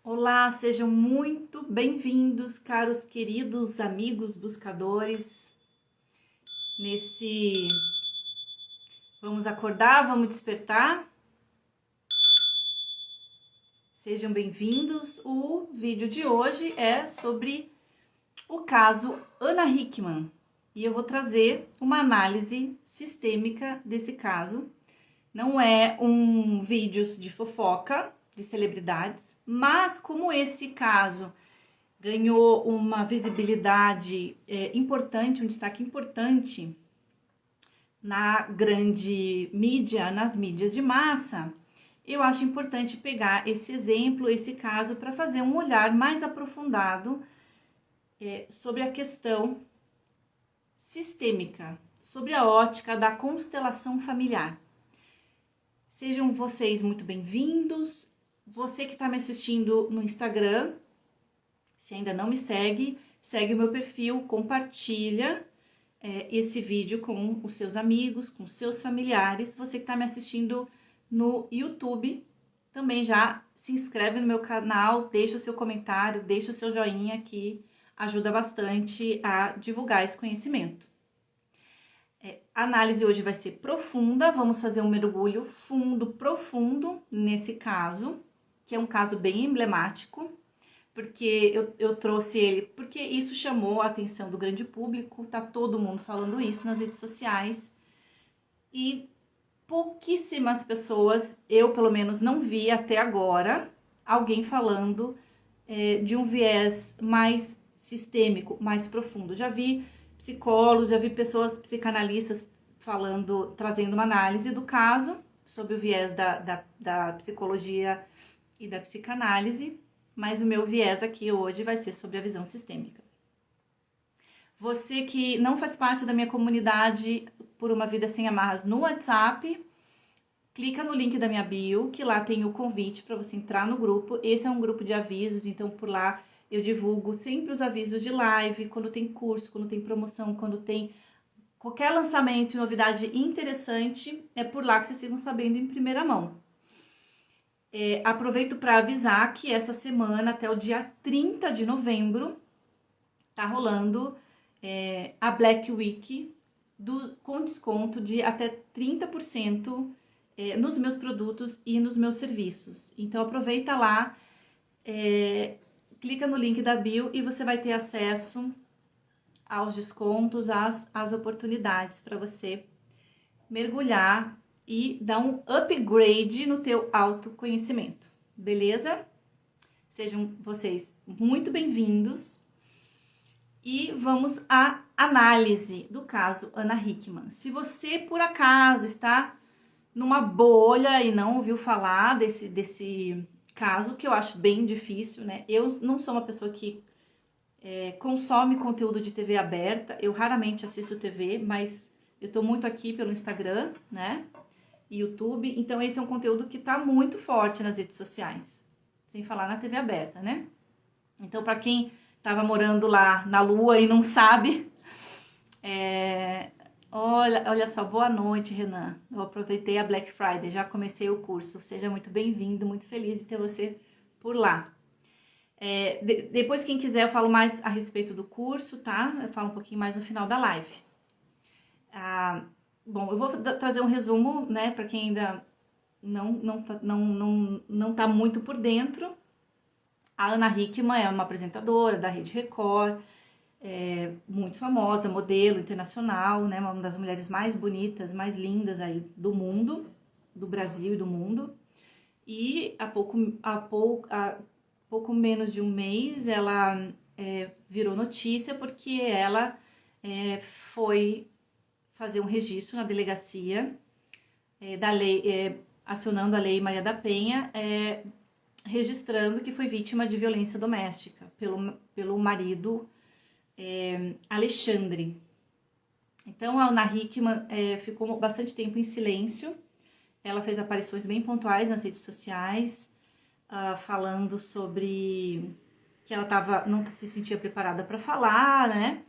Olá, sejam muito bem-vindos, caros queridos amigos buscadores. Nesse Vamos acordar, vamos despertar. Sejam bem-vindos. O vídeo de hoje é sobre o caso Ana Hickman e eu vou trazer uma análise sistêmica desse caso. Não é um vídeo de fofoca de celebridades, mas como esse caso ganhou uma visibilidade importante, um destaque importante na grande mídia, nas mídias de massa, eu acho importante pegar esse exemplo, esse caso, para fazer um olhar mais aprofundado sobre a questão sistêmica, sobre a ótica da constelação familiar. Sejam vocês muito bem-vindos. Você que está me assistindo no Instagram, se ainda não me segue, segue o meu perfil, compartilha esse vídeo com os seus amigos, com os seus familiares. Você que está me assistindo no YouTube, também já se inscreve no meu canal, deixa o seu comentário, deixa o seu joinha, que ajuda bastante a divulgar esse conhecimento. A análise hoje vai ser profunda, vamos fazer um mergulho profundo nesse caso, que é um caso bem emblemático, porque eu trouxe ele, porque isso chamou a atenção do grande público, tá todo mundo falando isso nas redes sociais, e pouquíssimas pessoas, eu pelo menos não vi até agora, alguém falando de um viés mais sistêmico, mais profundo. Já vi psicólogos, já vi pessoas psicanalistas falando, trazendo uma análise do caso, sobre o viés da psicologia e da psicanálise, mas o meu viés aqui hoje vai ser sobre a visão sistêmica. Você que não faz parte da minha comunidade Por uma Vida Sem Amarras no WhatsApp, clica no link da minha bio, que lá tem o convite para você entrar no grupo. Esse é um grupo de avisos, então por lá eu divulgo sempre os avisos de live, quando tem curso, quando tem promoção, quando tem qualquer lançamento e novidade interessante, é por lá que vocês ficam sabendo em primeira mão. Aproveito para avisar que essa semana, até o dia 30 de novembro, tá rolando a Black Week com desconto de até 30% nos meus produtos e nos meus serviços. Então aproveita lá, clica no link da bio e você vai ter acesso aos descontos, às oportunidades para você mergulhar e dar um upgrade no teu autoconhecimento, beleza? Sejam vocês muito bem-vindos e vamos à análise do caso Ana Hickman. Se você, por acaso, está numa bolha e não ouviu falar desse caso, que eu acho bem difícil, né? Eu não sou uma pessoa que consome conteúdo de TV aberta, eu raramente assisto TV, mas eu tô muito aqui pelo Instagram, né? YouTube, então esse é um conteúdo que tá muito forte nas redes sociais, sem falar na TV aberta, né? Então, para quem tava morando lá na Lua e não sabe, olha só, boa noite, Renan. Eu aproveitei a Black Friday, já comecei o curso. Seja muito bem-vindo, muito feliz de ter você por lá. Depois, quem quiser, eu falo mais a respeito do curso, tá? Eu falo um pouquinho mais no final da live. Bom, eu vou trazer um resumo, né, para quem ainda não tá muito por dentro. A Ana Hickman é uma apresentadora da Rede Record, muito famosa, modelo internacional, né, uma das mulheres mais bonitas, mais lindas aí do mundo, do Brasil e do mundo. E há pouco menos de um mês ela virou notícia porque ela foi fazer um registro na delegacia da lei, acionando a Lei Maria da Penha, registrando que foi vítima de violência doméstica pelo marido Alexandre. Então a Ana Hickman ficou bastante tempo em silêncio. Ela fez aparições bem pontuais nas redes sociais, falando sobre que ela não se sentia preparada para falar, né?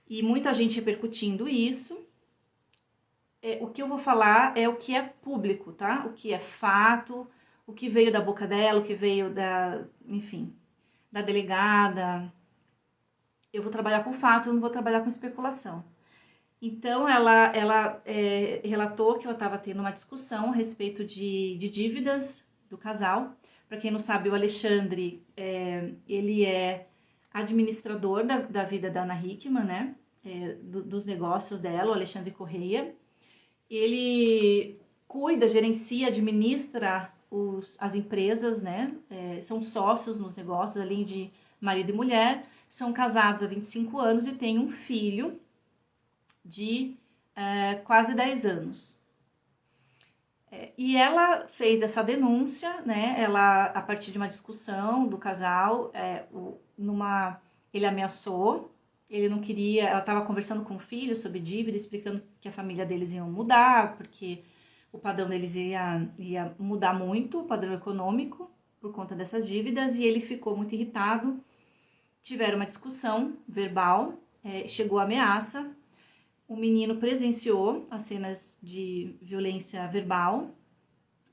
E muita gente repercutindo isso. O que eu vou falar é o que é público, tá? O que é fato, o que veio da boca dela, o que veio enfim, da delegada. Eu vou trabalhar com fato, eu não vou trabalhar com especulação. Então, ela relatou que ela estava tendo uma discussão a respeito de dívidas do casal. Para quem não sabe, o Alexandre, ele é administrador da vida da Ana Hickman, né? Dos negócios dela, o Alexandre Correia. Ele cuida, gerencia, administra as empresas, né? São sócios nos negócios, além de marido e mulher. São casados há 25 anos e têm um filho de quase 10 anos. E ela fez essa denúncia, né? Ela, a partir de uma discussão do casal, ele ameaçou, ele não queria, ela estava conversando com o filho sobre dívida, explicando que a família deles ia mudar, porque o padrão deles ia mudar muito, o padrão econômico, por conta dessas dívidas, e ele ficou muito irritado. Tiveram uma discussão verbal, chegou a ameaça. O menino presenciou as cenas de violência verbal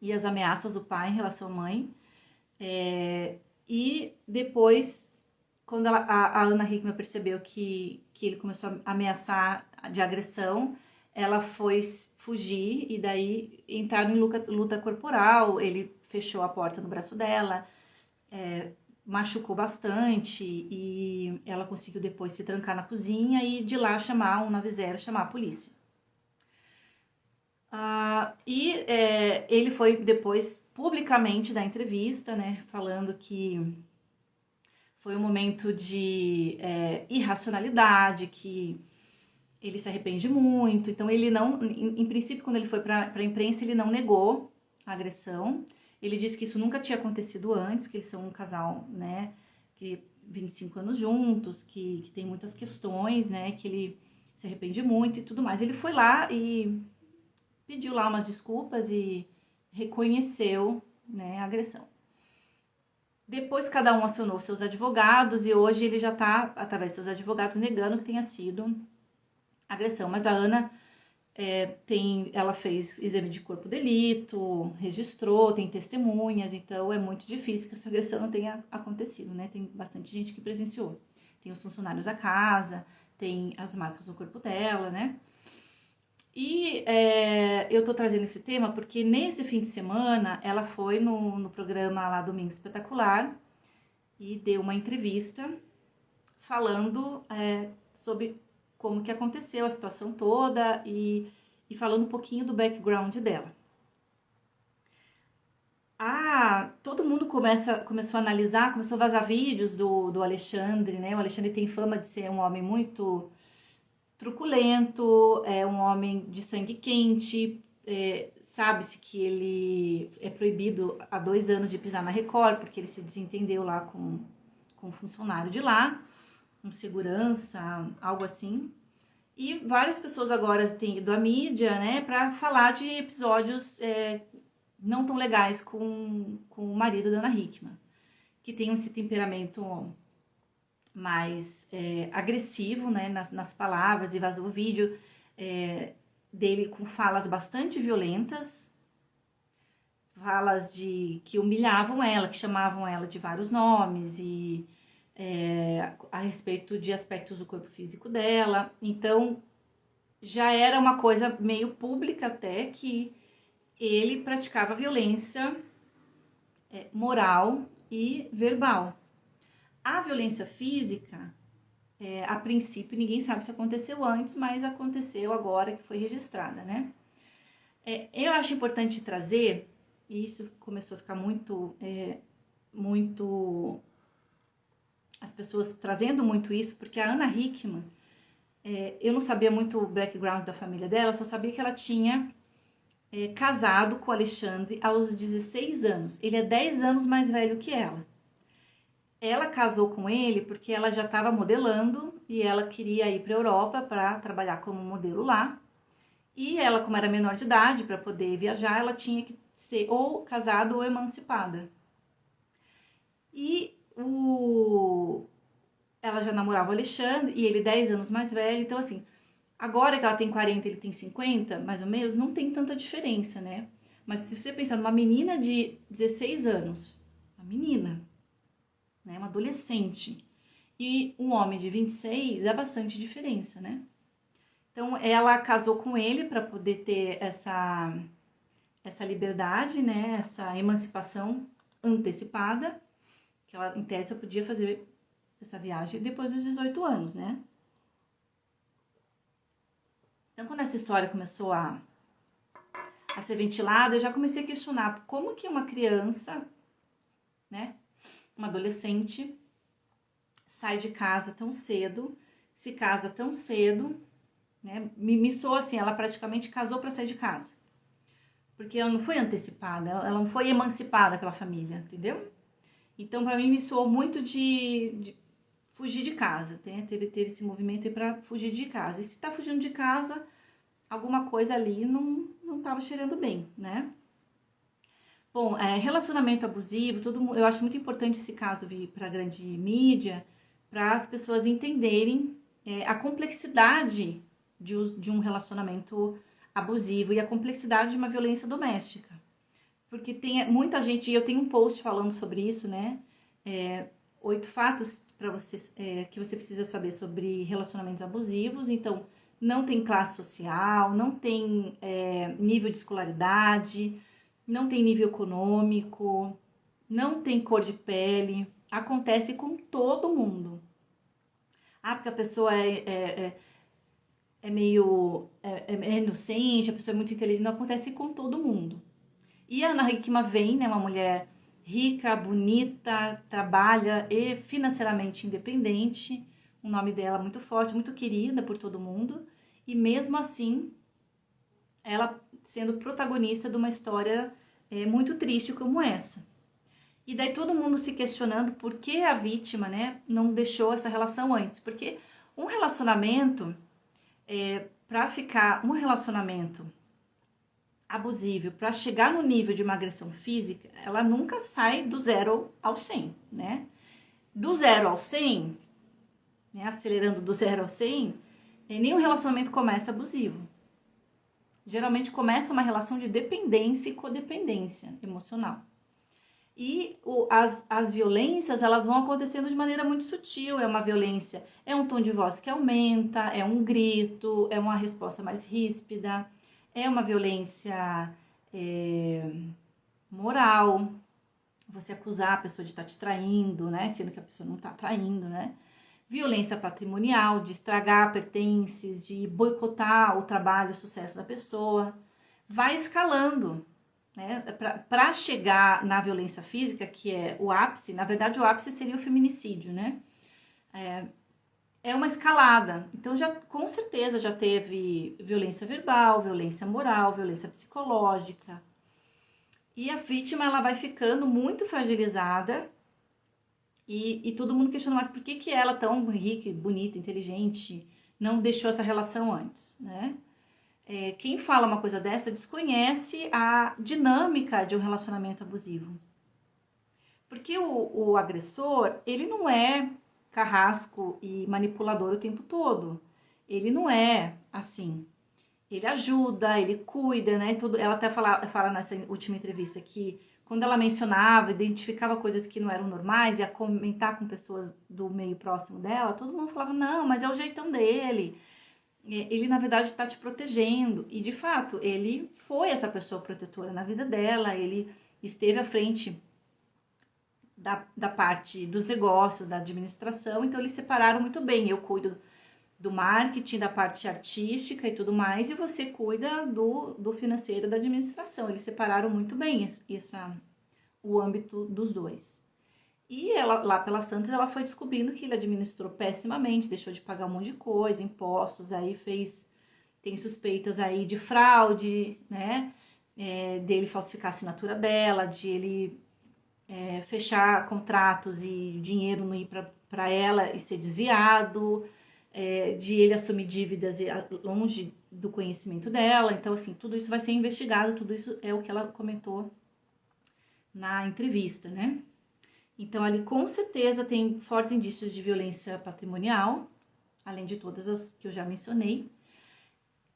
e as ameaças do pai em relação à mãe. E depois, quando a Ana Hickman percebeu que ele começou a ameaçar de agressão, ela foi fugir e daí entraram em luta corporal. Ele fechou a porta no braço dela, machucou bastante e ela conseguiu depois se trancar na cozinha e de lá chamar 190, chamar a polícia. Ele foi depois publicamente dar entrevista, né, falando que foi um momento de irracionalidade, que ele se arrepende muito. Então ele não, em princípio, quando ele foi para a imprensa, ele não negou a agressão. Ele disse que isso nunca tinha acontecido antes, que eles são um casal, né, que 25 anos juntos, que tem muitas questões, né, que ele se arrepende muito e tudo mais. Ele foi lá e pediu lá umas desculpas e reconheceu, né, a agressão. Depois cada um acionou seus advogados e hoje ele já está, através de seus advogados, negando que tenha sido agressão. Mas a Ana ela fez exame de corpo de delito, registrou, tem testemunhas, então é muito difícil que essa agressão não tenha acontecido, né? Tem bastante gente que presenciou. Tem os funcionários da casa, tem as marcas no corpo dela, né? E eu tô trazendo esse tema porque nesse fim de semana ela foi no programa lá Domingo Espetacular e deu uma entrevista falando sobre como que aconteceu a situação toda e falando um pouquinho do background dela. Todo mundo começou a analisar, começou a vazar vídeos do Alexandre, né? O Alexandre tem fama de ser um homem muito truculento, um homem de sangue quente, sabe-se que ele é proibido há 2 anos de pisar na Record, porque ele se desentendeu lá com um funcionário de lá, um segurança, algo assim. E várias pessoas agora têm ido à mídia, né, para falar de episódios não tão legais com o marido da Ana Hickman, que tem esse temperamento mais agressivo, né, nas palavras, e vazou o vídeo dele com falas bastante violentas, falas que humilhavam ela, que chamavam ela de vários nomes e a respeito de aspectos do corpo físico dela. Então já era uma coisa meio pública até que ele praticava violência moral e verbal. A violência física, a princípio ninguém sabe se aconteceu antes, mas aconteceu agora que foi registrada, né? Eu acho importante trazer, e isso começou a ficar muito as pessoas trazendo muito isso, porque a Ana Hickman, eu não sabia muito o background da família dela, eu só sabia que ela tinha casado com o Alexandre aos 16 anos. Ele é 10 anos mais velho que ela. Ela casou com ele porque ela já estava modelando e ela queria ir para a Europa para trabalhar como modelo lá. E ela, como era menor de idade, para poder viajar, ela tinha que ser ou casada ou emancipada. E ela já namorava o Alexandre e ele 10 anos mais velho. Então, assim, agora que ela tem 40 ele tem 50, mais ou menos, não tem tanta diferença, né? Mas se você pensar numa menina de 16 anos, uma menina, né, uma adolescente, e um homem de 26, é bastante diferença, né? Então, ela casou com ele para poder ter essa liberdade, né? Essa emancipação antecipada, que ela, em tese, só podia fazer essa viagem depois dos 18 anos, né? Então, quando essa história começou a ser ventilada, eu já comecei a questionar como que uma criança, né? Uma adolescente sai de casa tão cedo, se casa tão cedo, né? Me soou assim, ela praticamente casou para sair de casa. Porque ela não foi antecipada, ela não foi emancipada pela família, entendeu? Então, para mim, me soou muito de fugir de casa, né? Teve esse movimento aí para fugir de casa. E se tá fugindo de casa, alguma coisa ali não tava cheirando bem, né? Bom, relacionamento abusivo, eu acho muito importante esse caso vir para a grande mídia, para as pessoas entenderem a complexidade de um relacionamento abusivo e a complexidade de uma violência doméstica. Porque tem muita gente, e eu tenho um post falando sobre isso, né? 8 fatos para você, que você precisa saber sobre relacionamentos abusivos. Então, não tem classe social, não tem nível de escolaridade, não tem nível econômico, não tem cor de pele, acontece com todo mundo. Porque a pessoa é meio inocente, a pessoa é muito inteligente, não acontece com todo mundo. E a Ana Hickman vem, né, uma mulher rica, bonita, trabalha e financeiramente independente, o nome dela muito forte, muito querida por todo mundo, e mesmo assim, ela sendo protagonista de uma história muito triste como essa. E daí todo mundo se questionando por que a vítima, né, não deixou essa relação antes. Porque um relacionamento, para ficar um relacionamento abusivo, para chegar no nível de uma agressão física, ela nunca sai do 0 ao 100, né? Do 0 ao 100, né, acelerando do 0 ao 100, nenhum relacionamento começa abusivo. Geralmente começa uma relação de dependência e codependência emocional. E as violências, elas vão acontecendo de maneira muito sutil. É uma violência, é um tom de voz que aumenta, é um grito, é uma resposta mais ríspida, é uma violência moral. Você acusar a pessoa de estar te traindo, né? Sendo que a pessoa não está traindo, né? Violência patrimonial, de estragar pertences, de boicotar o trabalho, o sucesso da pessoa. Vai escalando. Né, para chegar na violência física, que é o ápice, na verdade o ápice seria o feminicídio, né? É uma escalada. Então, com certeza já teve violência verbal, violência moral, violência psicológica. E a vítima, ela vai ficando muito fragilizada e todo mundo questiona, mas por que ela, tão rica, bonita, inteligente, não deixou essa relação antes, né? Quem fala uma coisa dessa desconhece a dinâmica de um relacionamento abusivo. Porque o agressor, ele não é carrasco e manipulador o tempo todo. Ele não é assim. Ele ajuda, ele cuida, né? Ela até fala nessa última entrevista que quando ela mencionava, identificava coisas que não eram normais, ia comentar com pessoas do meio próximo dela, todo mundo falava, não, mas é o jeitão dele. Ele, na verdade, está te protegendo. E, de fato, ele foi essa pessoa protetora na vida dela. Ele esteve à frente da parte dos negócios, da administração. Então, eles separaram muito bem. Eu cuido do marketing, da parte artística e tudo mais. E você cuida do financeiro, da administração. Eles separaram muito bem o âmbito dos dois. E ela, lá pela Santos, ela foi descobrindo que ele administrou pessimamente, deixou de pagar um monte de coisa, impostos, aí tem suspeitas aí de fraude, né, dele falsificar a assinatura dela, de ele fechar contratos e dinheiro não ir para ela e ser desviado, de ele assumir dívidas longe do conhecimento dela. Então, assim, tudo isso vai ser investigado, tudo isso é o que ela comentou na entrevista, né? Então, ali com certeza tem fortes indícios de violência patrimonial, além de todas as que eu já mencionei,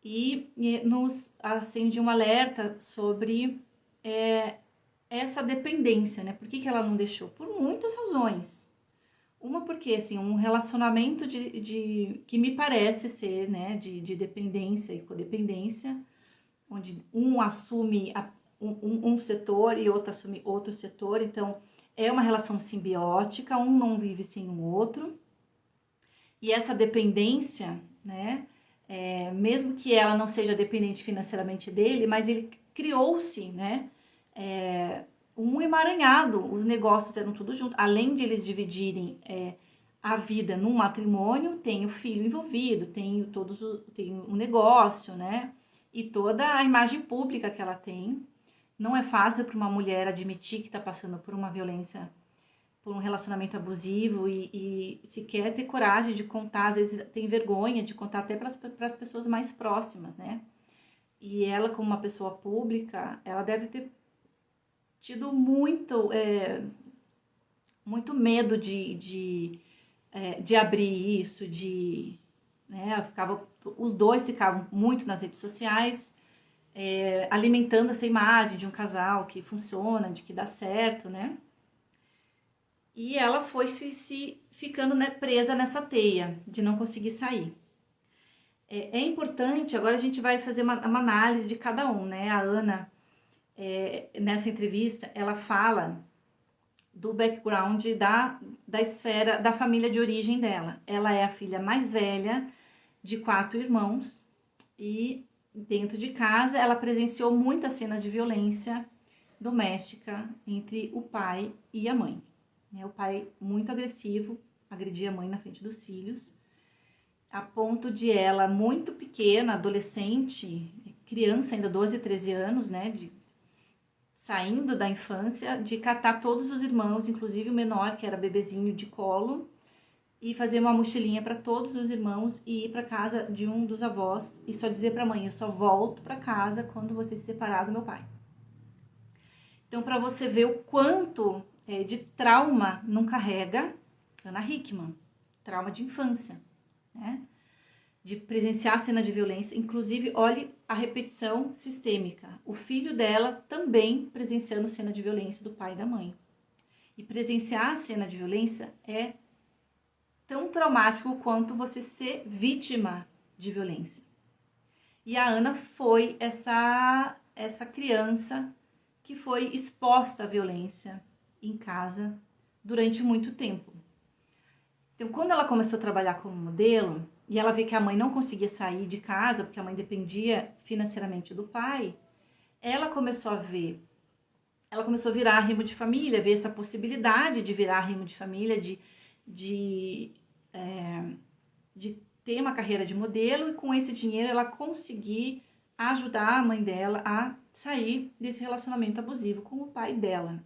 e nos acende um alerta sobre essa dependência, né? Por que ela não deixou? Por muitas razões. Uma porque, assim, um relacionamento que me parece ser, né, de dependência e codependência, onde um assume um setor e outro assume outro setor, então é uma relação simbiótica, um não vive sem o outro. E essa dependência, né, mesmo que ela não seja dependente financeiramente dele, mas ele criou-se, né, um emaranhado, os negócios eram tudo junto, além de eles dividirem a vida num matrimônio, tem o filho envolvido, tem um negócio, né, e toda a imagem pública que ela tem. Não é fácil para uma mulher admitir que está passando por uma violência, por um relacionamento abusivo e sequer ter coragem de contar, às vezes tem vergonha de contar até para as pessoas mais próximas, né? E ela, como uma pessoa pública, ela deve ter tido muito medo de abrir isso, né? Os dois ficavam muito nas redes sociais, alimentando essa imagem de um casal que funciona, de que dá certo, né? E ela foi se ficando, né, presa nessa teia de não conseguir sair. É importante, agora a gente vai fazer uma análise de cada um, né? A Ana, nessa entrevista, ela fala do background da esfera, da família de origem dela. Ela é a filha mais velha de 4 irmãos e dentro de casa ela presenciou muitas cenas de violência doméstica entre o pai e a mãe. O pai muito agressivo, agredia a mãe na frente dos filhos, a ponto de ela, muito pequena, adolescente, criança ainda, 12, 13 anos, né, saindo da infância, de catar todos os irmãos, inclusive o menor, que era bebezinho de colo, e fazer uma mochilinha para todos os irmãos e ir para casa de um dos avós e só dizer para a mãe: eu só volto para casa quando você se separar do meu pai. Então, para você ver o quanto de trauma não carrega Ana Hickman, trauma de infância, né? De presenciar a cena de violência. Inclusive, olhe a repetição sistêmica. O filho dela também presenciando cena de violência do pai e da mãe. E presenciar a cena de violência é tão traumático quanto você ser vítima de violência. E a Ana foi essa criança que foi exposta à violência em casa durante muito tempo. Então, quando ela começou a trabalhar como modelo, e ela vê que a mãe não conseguia sair de casa, porque a mãe dependia financeiramente do pai, ela começou a virar rimo de família, ver essa possibilidade de virar rimo de família, de ter uma carreira de modelo, e com esse dinheiro ela conseguir ajudar a mãe dela a sair desse relacionamento abusivo com o pai dela.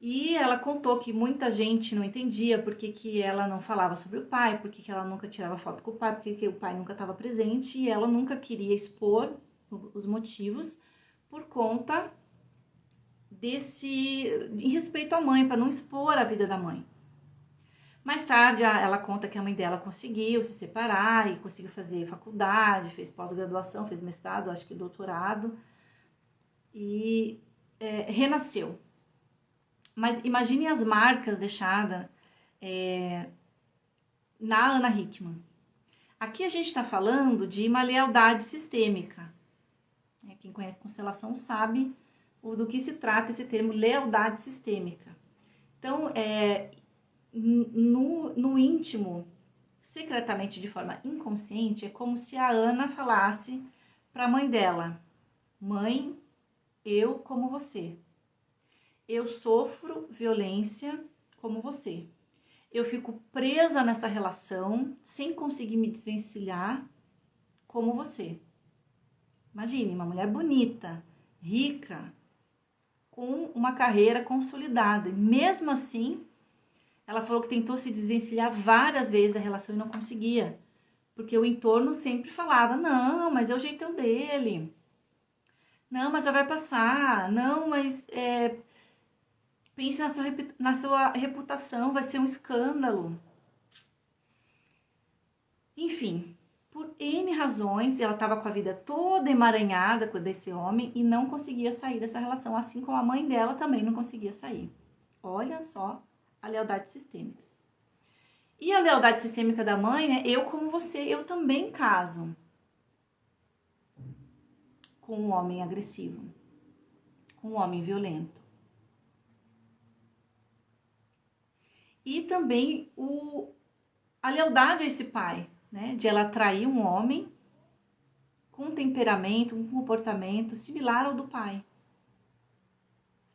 E ela contou que muita gente não entendia por que ela não falava sobre o pai, por que ela nunca tirava foto com o pai, por que o pai nunca estava presente, e ela nunca queria expor os motivos por conta em respeito à mãe, para não expor a vida da mãe. Mais tarde, ela conta que a mãe dela conseguiu se separar e conseguiu fazer faculdade, fez pós-graduação, fez mestrado, acho que doutorado, e renasceu. Mas imagine as marcas deixadas na Ana Hickman. Aqui a gente está falando de uma lealdade sistêmica. Quem conhece constelação sabe do que se trata esse termo lealdade sistêmica. Então, no íntimo, secretamente, de forma inconsciente, é como se a Ana falasse para a mãe dela: mãe, eu como você. Eu sofro violência como você. Eu fico presa nessa relação sem conseguir me desvencilhar como você. Imagine, uma mulher bonita, rica, com uma carreira consolidada. E mesmo assim, ela falou que tentou se desvencilhar várias vezes da relação e não conseguia. Porque o entorno sempre falava: não, mas é o jeitão dele. Não, mas já vai passar. Não, mas pense na sua reputação, vai ser um escândalo. Enfim, por N razões, ela estava com a vida toda emaranhada com desse homem e não conseguia sair dessa relação, assim como a mãe dela também não conseguia sair. Olha só a lealdade sistêmica. E a lealdade sistêmica da mãe, né? Eu como você, eu também caso com um homem agressivo, com um homem violento. E também a lealdade a esse pai, né? De ela atrair um homem com um temperamento, um comportamento similar ao do pai.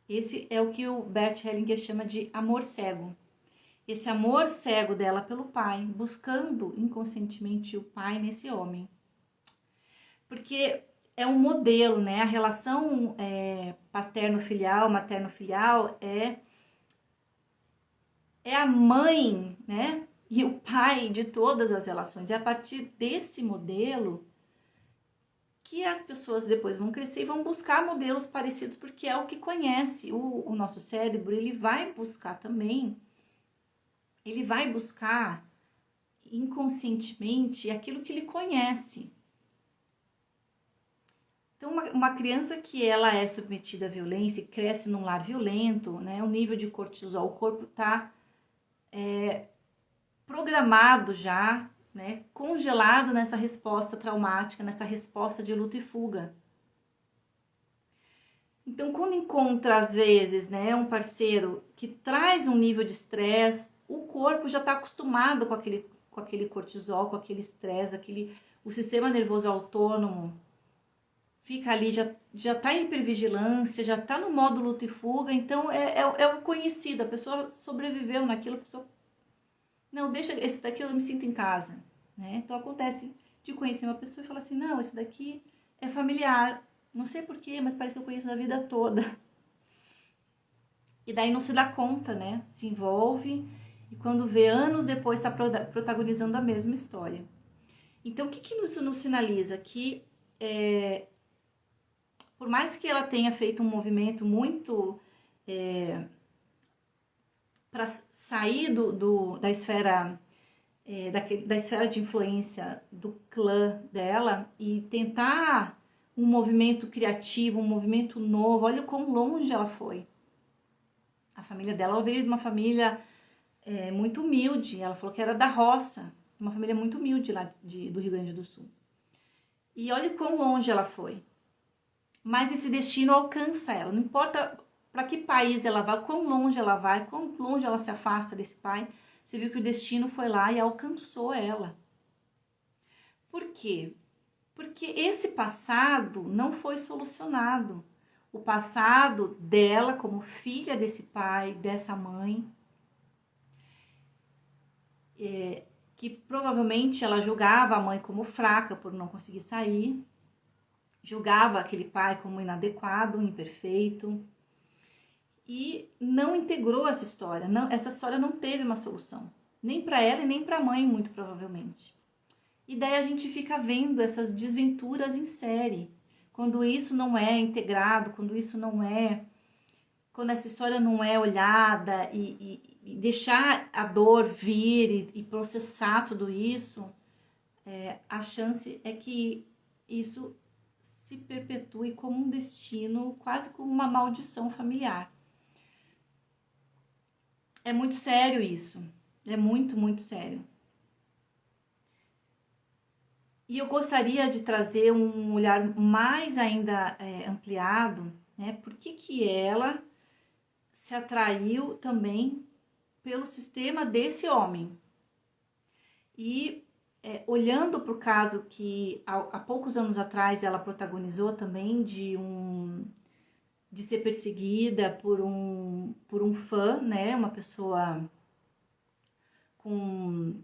Esse é o que o Bert Hellinger chama de amor cego. Esse amor cego dela pelo pai, buscando inconscientemente o pai nesse homem. Porque é um modelo, né? A relação paterno-filial, materno-filial é a mãe, né? E o pai de todas as relações. É a partir desse modelo que as pessoas depois vão crescer e vão buscar modelos parecidos, porque é o que conhece. O nosso cérebro, ele vai buscar também, ele vai buscar inconscientemente aquilo que ele conhece. Então, uma criança que ela é submetida à violência e cresce num lar violento, né, o nível de cortisol, o corpo está programado já, né, congelado nessa resposta traumática, nessa resposta de luta e fuga. Então, quando encontra, às vezes, né, um parceiro que traz um nível de estresse, o corpo já está acostumado com aquele cortisol, com aquele estresse, o sistema nervoso autônomo fica ali, já está em hipervigilância, já está no modo luta e fuga, então é o conhecido, a pessoa sobreviveu naquilo, a pessoa, não, deixa, esse daqui eu me sinto em casa, né? Então acontece de conhecer uma pessoa e falar assim, não, esse daqui é familiar, não sei porquê, mas parece que eu conheço a vida toda. E daí não se dá conta, né? Se envolve e quando vê anos depois está protagonizando a mesma história. Então o que isso nos sinaliza? Que por mais que ela tenha feito um movimento muito para sair da esfera da esfera de influência do clã dela e tentar um movimento criativo, um movimento novo, olha quão longe ela foi. A família dela, ela veio de uma família muito humilde, ela falou que era da roça, uma família muito humilde lá do Rio Grande do Sul. E olha quão longe ela foi. Mas esse destino alcança ela, não importa para que país ela vai, quão longe ela vai, quão longe ela se afasta desse pai, você viu que o destino foi lá e alcançou ela. Por quê? Porque esse passado não foi solucionado. O passado dela como filha desse pai, dessa mãe, que provavelmente ela julgava a mãe como fraca por não conseguir sair, julgava aquele pai como inadequado, imperfeito, e não integrou essa história. Essa história não teve uma solução, nem para ela e nem para a mãe, muito provavelmente. E daí a gente fica vendo essas desventuras em série, quando isso não é integrado, quando essa história não é olhada e deixar a dor vir e processar tudo isso, a chance é que isso se perpetue como um destino, quase como uma maldição familiar. É muito sério isso, é muito, muito sério. E eu gostaria de trazer um olhar mais ainda ampliado, né? Por que ela se atraiu também pelo sistema desse homem? E olhando para o caso que há poucos anos atrás ela protagonizou também de ser perseguida por um fã, né? Uma pessoa com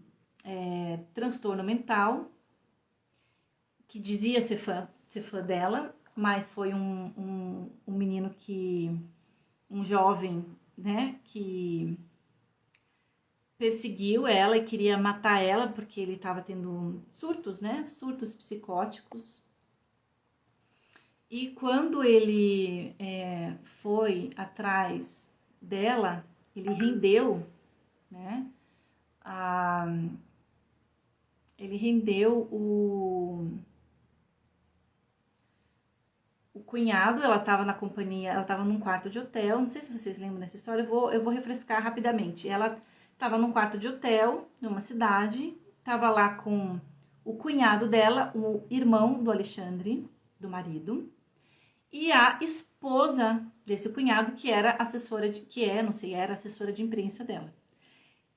transtorno mental, que dizia ser fã dela, mas foi um menino um jovem, né, que perseguiu ela e queria matar ela porque ele estava tendo surtos, né, surtos psicóticos. E quando ele foi atrás dela, ele rendeu, né, ele rendeu o cunhado. Ela estava na companhia, ela estava num quarto de hotel, não sei se vocês lembram dessa história, eu vou refrescar rapidamente. Ela estava num quarto de hotel, numa cidade, estava lá com o cunhado dela, o irmão do Alexandre, do marido, e a esposa desse cunhado, que era assessora de, que é, não sei, era assessora de imprensa dela.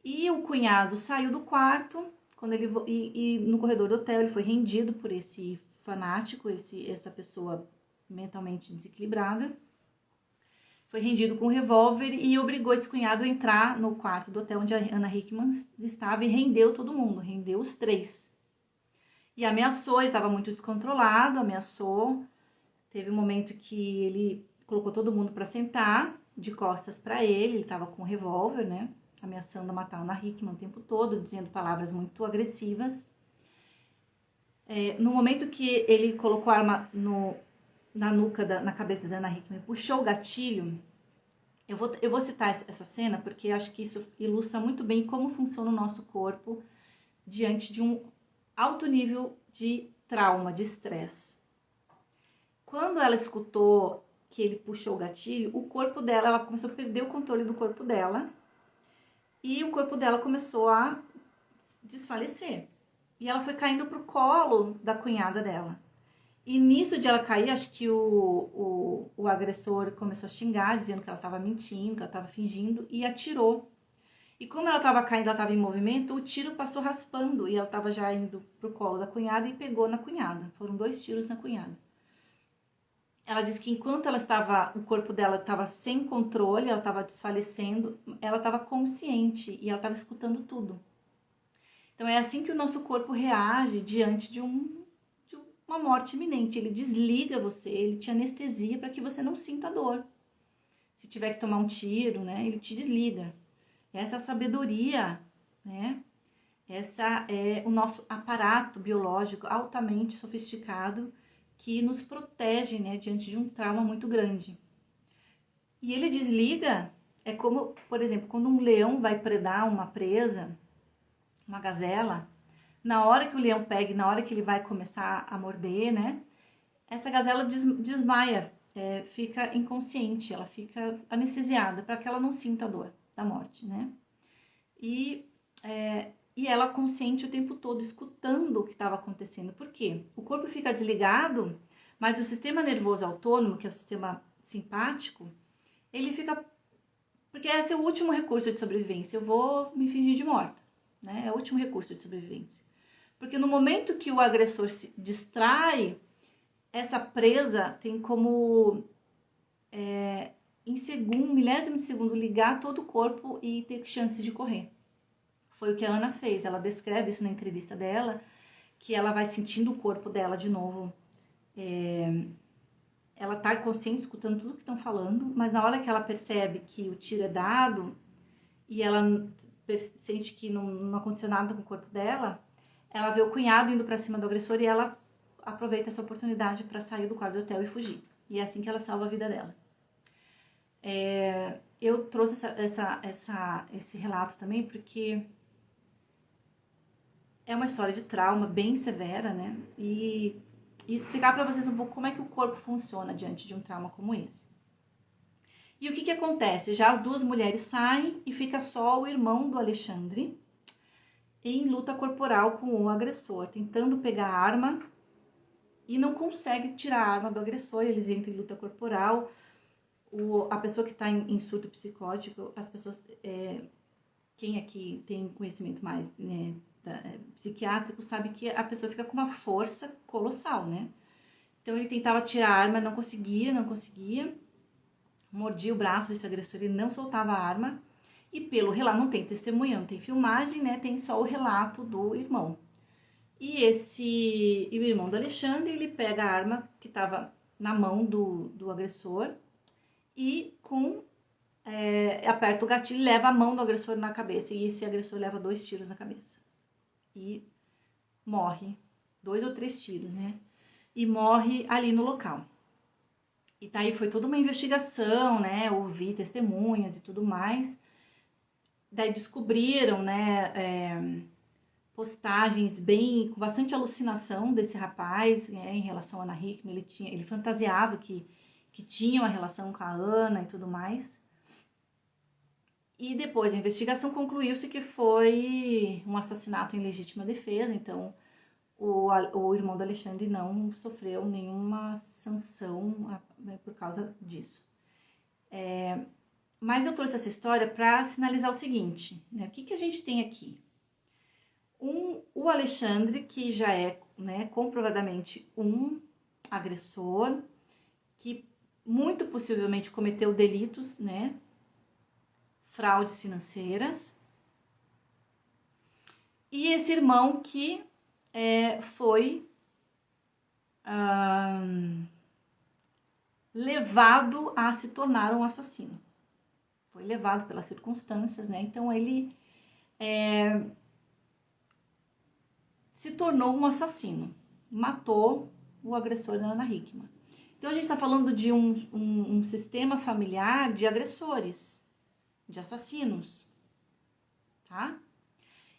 E o cunhado saiu do quarto, quando ele e no corredor do hotel ele foi rendido por esse fanático, essa pessoa mentalmente desequilibrada. Foi rendido com um revólver e obrigou esse cunhado a entrar no quarto do hotel onde a Ana Hickman estava e rendeu todo mundo, rendeu os três. E ameaçou, ele estava muito descontrolado, ameaçou. Teve um momento que ele colocou todo mundo para sentar, de costas para ele estava com um revólver, né? Ameaçando matar a Ana Hickman o tempo todo, dizendo palavras muito agressivas. No momento que ele colocou a arma na nuca, na cabeça da Ana Hickman, puxou o gatilho. Eu vou citar essa cena porque acho que isso ilustra muito bem como funciona o nosso corpo diante de um alto nível de trauma, de estresse. Quando ela escutou que ele puxou o gatilho, o corpo dela, ela começou a perder o controle do corpo dela e o corpo dela começou a desfalecer. E ela foi caindo pro colo da cunhada dela. E nisso de ela cair, acho que o agressor começou a xingar, dizendo que ela estava mentindo, que ela estava fingindo, e atirou. E como ela estava caindo, ela estava em movimento, o tiro passou raspando, e ela estava já indo pro colo da cunhada e pegou na cunhada. Foram 2 tiros na cunhada. Ela disse que enquanto o corpo dela estava sem controle, ela estava desfalecendo, ela estava consciente e ela estava escutando tudo. Então é assim que o nosso corpo reage diante de uma morte iminente. Ele desliga você, ele te anestesia para que você não sinta dor. Se tiver que tomar um tiro, né, ele te desliga. Essa é a sabedoria, né? Essa é o nosso aparato biológico altamente sofisticado que nos protege, né, diante de um trauma muito grande. E ele desliga, é como, por exemplo, quando um leão vai predar uma presa, uma gazela, na hora que o leão pega, na hora que ele vai começar a morder, né, essa gazela desmaia, fica inconsciente, ela fica anestesiada para que ela não sinta a dor da morte, né? E ela consciente o tempo todo, escutando o que estava acontecendo. Por quê? O corpo fica desligado, mas o sistema nervoso autônomo, que é o sistema simpático, ele fica... Porque esse é o último recurso de sobrevivência. Eu vou me fingir de morta, né? É o último recurso de sobrevivência. Porque no momento que o agressor se distrai, essa presa tem como, em milésimo de segundo, ligar todo o corpo e ter chance de correr. Foi o que a Ana fez. Ela descreve isso na entrevista dela, que ela vai sentindo o corpo dela de novo. Ela tá consciente, escutando tudo que estão falando, mas na hora que ela percebe que o tiro é dado e ela sente que não aconteceu nada com o corpo dela, ela vê o cunhado indo para cima do agressor e ela aproveita essa oportunidade para sair do quarto do hotel e fugir. E é assim que ela salva a vida dela. Eu trouxe esse relato também porque é uma história de trauma bem severa, né? E explicar para vocês um pouco como é que o corpo funciona diante de um trauma como esse. E o que acontece? Já as 2 mulheres saem e fica só o irmão do Alexandre em luta corporal com o agressor, tentando pegar a arma e não consegue tirar a arma do agressor. Eles entram em luta corporal. A pessoa que está em surto psicótico, as pessoas... quem aqui tem conhecimento mais, né, psiquiátrico sabe que a pessoa fica com uma força colossal, né? Então ele tentava tirar a arma, não conseguia, mordia o braço desse agressor e não soltava a arma. E pelo relato, não tem testemunha, não tem filmagem, né? Tem só o relato do irmão. E o irmão do Alexandre, ele pega a arma que estava na mão do agressor e aperta o gatilho e leva a mão do agressor na cabeça. E esse agressor leva 2 tiros na cabeça. E morre. 2 ou 3 tiros, né? E morre ali no local. E daí foi toda uma investigação, né? Ouvi testemunhas e tudo mais. Daí descobriram, né? postagens bem com bastante alucinação desse rapaz, né, em relação a Ana Hickman. Ele fantasiava que tinha uma relação com a Ana e tudo mais. E depois a investigação concluiu-se que foi um assassinato em legítima defesa, então o irmão do Alexandre não sofreu nenhuma sanção, né, por causa disso. Mas eu trouxe essa história para sinalizar o seguinte, né, o que a gente tem aqui? O Alexandre, que já é, né, comprovadamente um agressor, que muito possivelmente cometeu delitos, né, fraudes financeiras. E esse irmão que foi levado a se tornar um assassino. Foi levado pelas circunstâncias, né? Então ele se tornou um assassino. Matou o agressor da Ana Hickman. Então a gente está falando de um sistema familiar de agressores, de assassinos, tá?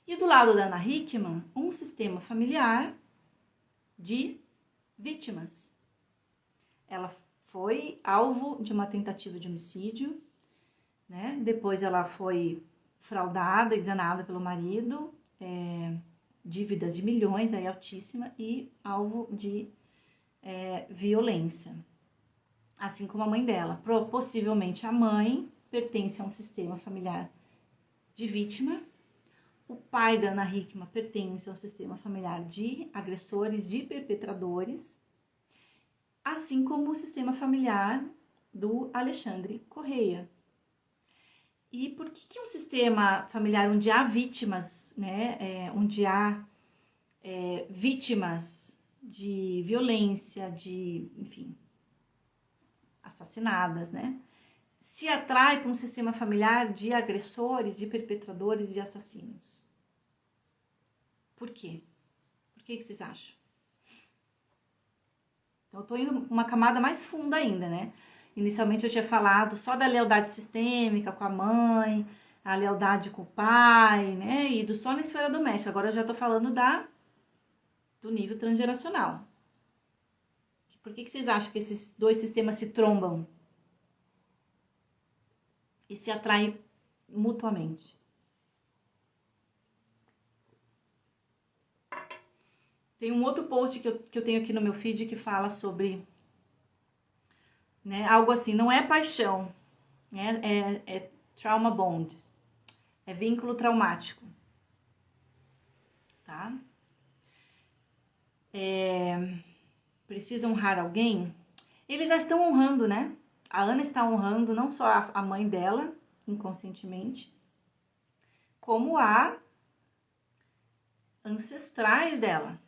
E do lado da Ana Hickman, um sistema familiar de vítimas. Ela foi alvo de uma tentativa de homicídio, né? Depois ela foi fraudada, enganada pelo marido, dívidas de milhões, aí altíssima, e alvo de violência. Assim como a mãe dela. Possivelmente a mãe pertence a um sistema familiar de vítima. O pai da Ana Hickman pertence a um sistema familiar de agressores, de perpetradores, assim como o sistema familiar do Alexandre Correia. E por que um sistema familiar onde há vítimas, né, onde há vítimas de violência, de, enfim, assassinadas, né, se atrai para um sistema familiar de agressores, de perpetradores, de assassinos? Por quê? Por que vocês acham? Então, eu tô indo uma camada mais funda ainda, né? Inicialmente eu tinha falado só da lealdade sistêmica com a mãe, a lealdade com o pai, né? E só na esfera doméstica. Agora eu já tô falando do nível transgeracional. Por que vocês acham que esses dois sistemas se trombam e se atraem mutuamente? Tem um outro post que eu tenho aqui no meu feed que fala sobre, né, algo assim, não é paixão, né, é trauma bond, é vínculo traumático, tá? Precisa honrar alguém? Eles já estão honrando, né? A Ana está honrando não só a mãe dela, inconscientemente, como a ancestrais dela.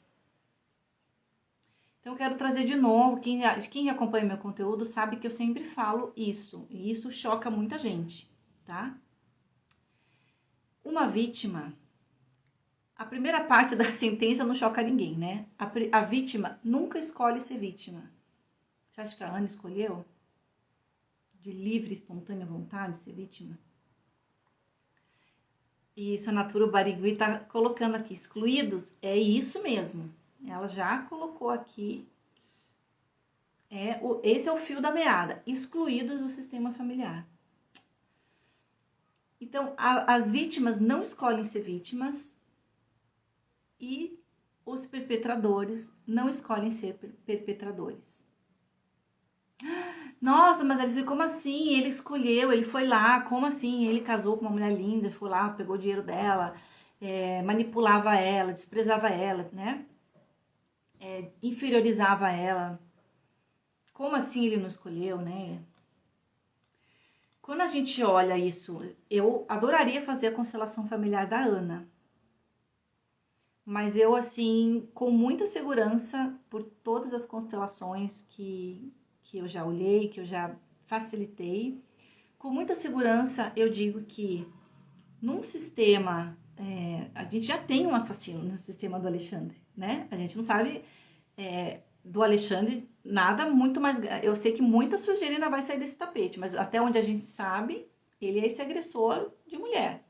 Então, eu quero trazer de novo, quem acompanha meu conteúdo sabe que eu sempre falo isso, e isso choca muita gente, tá? Uma vítima, a primeira parte da sentença não choca ninguém, né? A vítima nunca escolhe ser vítima. Você acha que a Ana escolheu? De livre, espontânea vontade ser vítima? E Sanaturo Barigui tá colocando aqui, excluídos, é isso mesmo. Ela já colocou aqui, esse é o fio da meada, excluídos do sistema familiar. Então, as vítimas não escolhem ser vítimas e os perpetradores não escolhem ser perpetradores. Nossa, mas Alice, como assim? Ele escolheu, ele foi lá, como assim? Ele casou com uma mulher linda, foi lá, pegou o dinheiro dela, manipulava ela, desprezava ela, né? Inferiorizava ela. Como assim ele não escolheu, né? Quando a gente olha isso, eu adoraria fazer a constelação familiar da Ana. Mas eu, assim, com muita segurança, por todas as constelações que eu já olhei, que eu já facilitei, com muita segurança eu digo que num sistema, a gente já tem um assassino no sistema do Alexandre, né? A gente não sabe do Alexandre nada muito mais. Eu sei que muita sujeira ainda vai sair desse tapete, mas até onde a gente sabe, ele é esse agressor de mulher.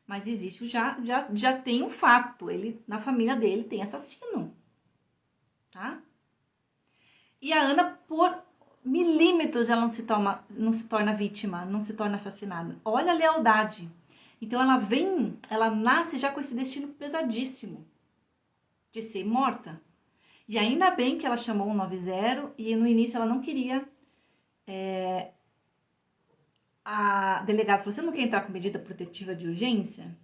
Mas existe já tem um fato, ele na família dele tem assassino, tá? E a Ana, por milímetros, ela não se torna vítima, não se torna assassinada. Olha a lealdade. Então ela nasce já com esse destino pesadíssimo de ser morta. E ainda bem que ela chamou 190 e no início ela não queria. A delegada falou: você não quer entrar com medida protetiva de urgência?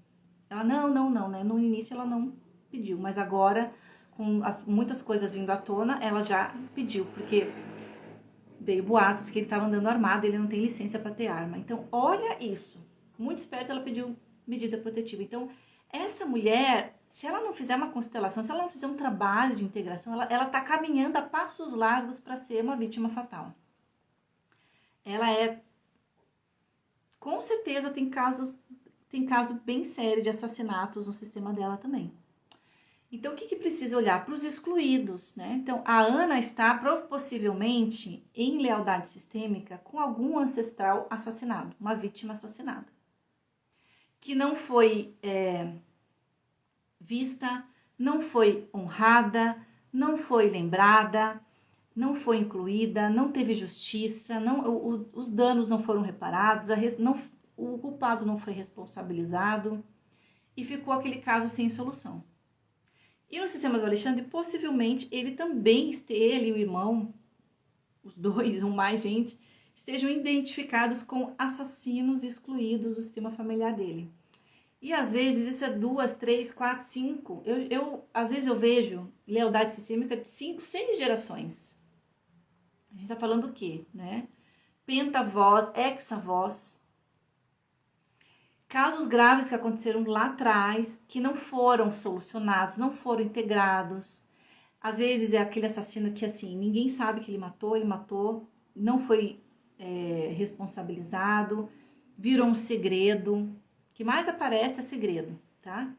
Ela, não, né? No início ela não pediu, mas agora, com muitas coisas vindo à tona, ela já pediu, porque veio boatos que ele estava andando armado, ele não tem licença para ter arma. Então, olha isso. Muito esperta, ela pediu medida protetiva. Então, essa mulher, se ela não fizer uma constelação, se ela não fizer um trabalho de integração, ela está caminhando a passos largos para ser uma vítima fatal. Ela com certeza tem caso bem sério de assassinatos no sistema dela também. Então, o que precisa olhar? Para os excluídos, né? Então, a Ana está possivelmente em lealdade sistêmica com algum ancestral assassinado, uma vítima assassinada, que não foi vista, não foi honrada, não foi lembrada, não foi incluída, não teve justiça, os danos não foram reparados, o culpado não foi responsabilizado e ficou aquele caso sem solução. E no sistema do Alexandre, possivelmente, ele e o irmão, os dois ou mais gente, estejam identificados com assassinos excluídos do sistema familiar dele. E às vezes isso é 2, 3, 4, 5. Às vezes eu vejo lealdade sistêmica de 5, 6 gerações. A gente está falando o quê? Né? Pentavós, hexavós. Casos graves que aconteceram lá atrás, que não foram solucionados, não foram integrados. Às vezes é aquele assassino que, assim, ninguém sabe que ele matou, não foi responsabilizado, virou um segredo. O que mais aparece é segredo, tá?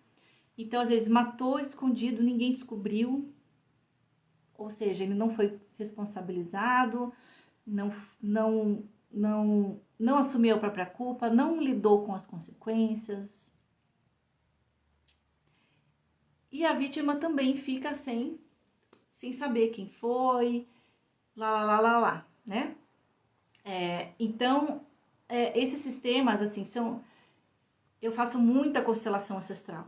Então, às vezes, matou escondido, ninguém descobriu. Ou seja, ele não foi responsabilizado, não assumiu a própria culpa, não lidou com as consequências. E a vítima também fica sem saber quem foi, lá, né? Então, esses sistemas, assim, eu faço muita constelação ancestral.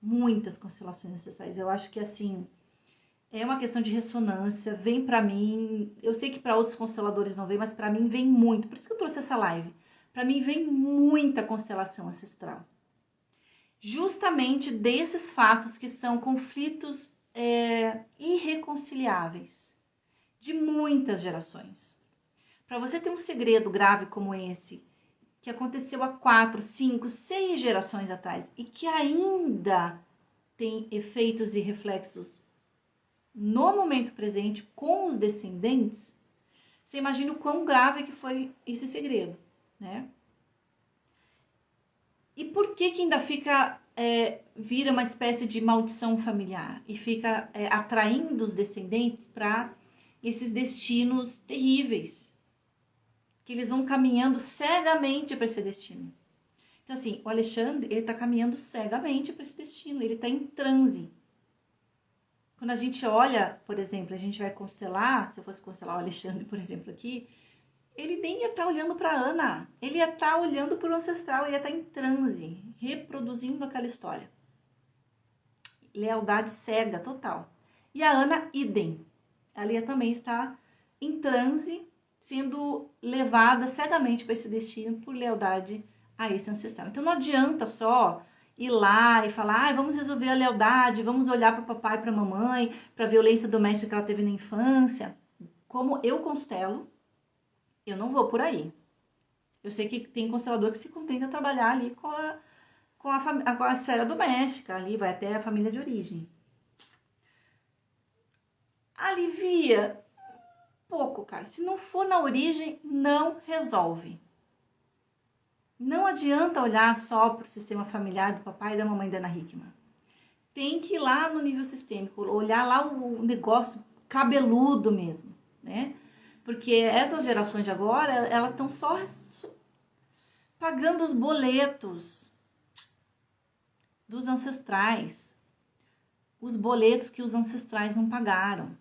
Muitas constelações ancestrais. Eu acho que, assim, é uma questão de ressonância, vem pra mim, eu sei que para outros consteladores não vem, mas pra mim vem muito, por isso que eu trouxe essa live. Pra mim vem muita constelação ancestral. Justamente desses fatos que são conflitos irreconciliáveis de muitas gerações. Para você ter um segredo grave como esse, que aconteceu há 4, 5, 6 gerações atrás e que ainda tem efeitos e reflexos no momento presente com os descendentes, você imagina o quão grave que foi esse segredo, né? E por que ainda vira uma espécie de maldição familiar e fica atraindo os descendentes para esses destinos terríveis, que eles vão caminhando cegamente para esse destino. Então, assim, o Alexandre, ele está caminhando cegamente para esse destino, ele está em transe. Quando a gente olha, por exemplo, a gente vai constelar, se eu fosse constelar o Alexandre, por exemplo, aqui, ele nem ia estar olhando para a Ana, ele ia estar olhando para o ancestral, ele ia estar em transe, reproduzindo aquela história. Lealdade cega, total. E a Ana, idem. Ela ia também estar em transe, sendo levada cegamente para esse destino por lealdade a esse ancestral. Então não adianta só ir lá e falar, vamos resolver a lealdade, vamos olhar para o papai e para a mamãe, para a violência doméstica que ela teve na infância. Como eu constelo, eu não vou por aí. Eu sei que tem constelador que se contenta a trabalhar ali com a esfera doméstica, ali vai até a família de origem. Alivia pouco, cara. Se não for na origem, não resolve. Não adianta olhar só para o sistema familiar do papai e da mamãe da Ana Hickman. Tem que ir lá no nível sistêmico, olhar lá o negócio cabeludo mesmo, né? Porque essas gerações de agora, elas estão só pagando os boletos. dos ancestrais, os boletos que os ancestrais não pagaram.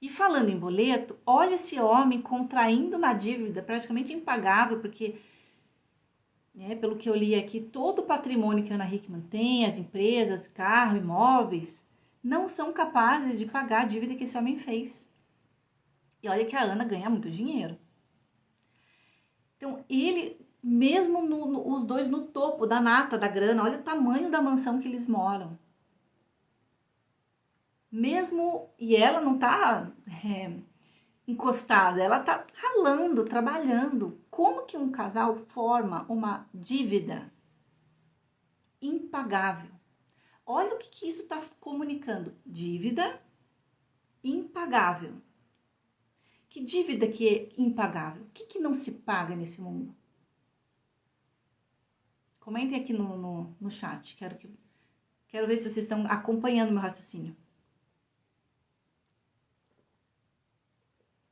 E falando em boleto, olha esse homem contraindo uma dívida praticamente impagável, porque, pelo que eu li aqui, todo o patrimônio que a Ana Hickman tem, as empresas, carro, imóveis, não são capazes de pagar a dívida que esse homem fez. E olha que a Ana ganha muito dinheiro. Então, ele, mesmo os dois no topo da nata da grana, olha o tamanho da mansão que eles moram. Mesmo, e ela não tá encostada, ela tá ralando, trabalhando. Como que um casal forma uma dívida impagável? Olha o que isso está comunicando. Dívida impagável. Que dívida que é impagável? O que não se paga nesse mundo? Comentem aqui no chat. Quero ver se vocês estão acompanhando meu raciocínio.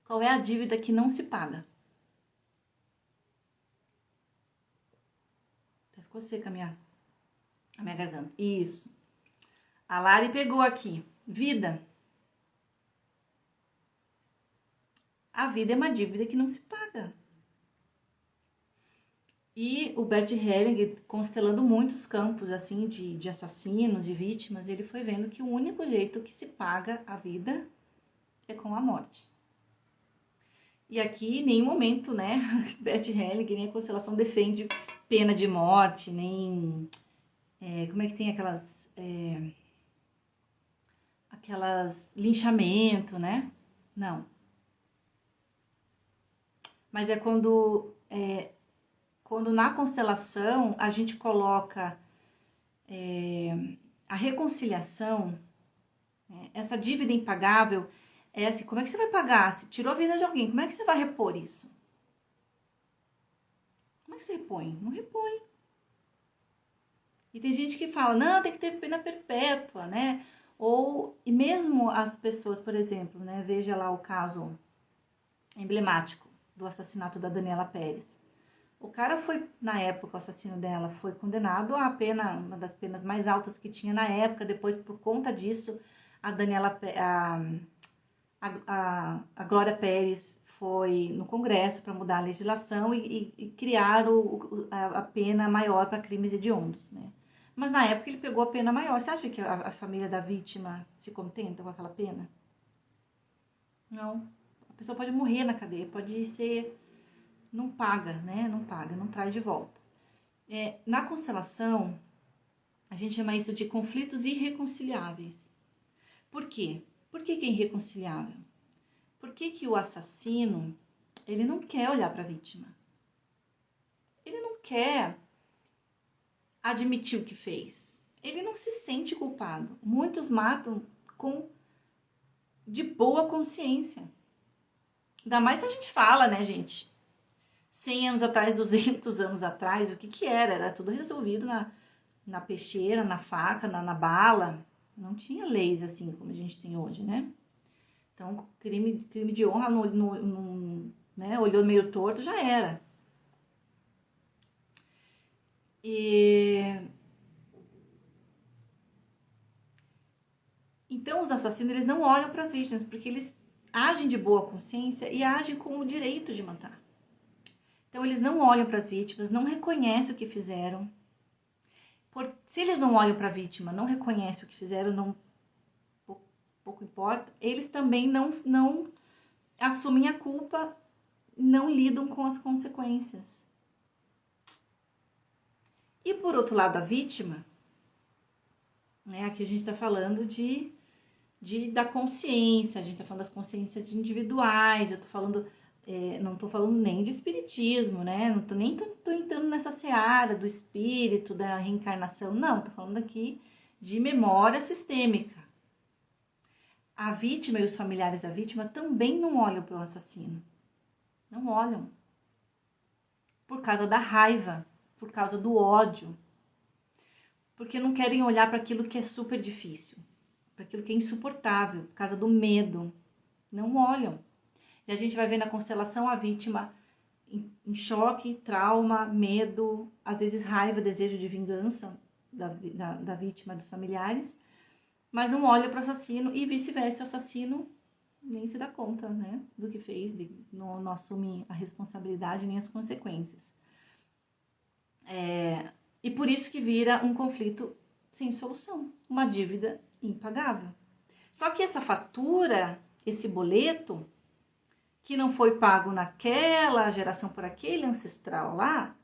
Qual é a dívida que não se paga? Ficou seca a minha garganta. Isso. A Lari pegou aqui. Vida. A vida é uma dívida que não se paga. E o Bert Helling, constelando muitos campos assim de assassinos, de vítimas, ele foi vendo que o único jeito que se paga a vida é com a morte. E aqui, em nenhum momento, Bert Helling, nem a constelação defende pena de morte, nem... como é que tem aquelas linchamento, né? Não. Mas é quando na constelação a gente coloca a reconciliação, essa dívida impagável, é assim, como é que você vai pagar? Se tirou a vida de alguém, como é que você vai repor isso? Como é que você repõe? Não repõe. E tem gente que fala, não, tem que ter pena perpétua, né? E mesmo as pessoas, por exemplo, veja lá o caso emblemático do assassinato da Daniela Pérez. O cara foi, na época, o assassino dela foi condenado a pena, uma das penas mais altas que tinha na época. Depois, por conta disso, a Glória Pérez foi no Congresso para mudar a legislação e criar a pena maior para crimes hediondos, né? Mas na época ele pegou a pena maior. Você acha que a família da vítima se contenta com aquela pena? Não. A pessoa pode morrer na cadeia, pode ser... Não paga, né? Não paga, não traz de volta. Na constelação, a gente chama isso de conflitos irreconciliáveis. Por quê? Por que é irreconciliável? Por que o assassino, ele não quer olhar para a vítima? Ele não quer admitir o que fez. Ele não se sente culpado. Muitos matam de boa consciência. Ainda mais se a gente fala, né, gente? 100 anos atrás, 200 anos atrás, o que era? Era tudo resolvido na peixeira, na faca, na bala. Não tinha leis assim como a gente tem hoje, né? Então, crime de honra, olhou meio torto, já era. Então, os assassinos, eles não olham para as vítimas, porque eles agem de boa consciência e agem com o direito de matar. Então, eles não olham para as vítimas, não reconhecem o que fizeram. Se eles não olham para a vítima, não reconhecem o que fizeram, pouco importa, eles também não assumem a culpa, não lidam com as consequências. E por outro lado, a vítima, aqui a gente está falando da consciência, a gente está falando das consciências individuais, eu estou falando, não estou falando nem de espiritismo, né? Não estou entrando nessa seara do espírito, da reencarnação, não, estou falando aqui de memória sistêmica. A vítima e os familiares da vítima também não olham para o assassino. Não olham. Por causa da raiva, por causa do ódio. Porque não querem olhar para aquilo que é super difícil, para aquilo que é insuportável, por causa do medo. Não olham. E a gente vai ver na constelação a vítima em choque, trauma, medo, às vezes raiva, desejo de vingança. da vítima, dos familiares, mas não olha para o assassino e vice-versa, o assassino nem se dá conta, né, do que fez, não assume a responsabilidade nem as consequências. E por isso que vira um conflito sem solução, uma dívida impagável. Só que essa fatura, esse boleto, que não foi pago naquela geração por aquele ancestral lá,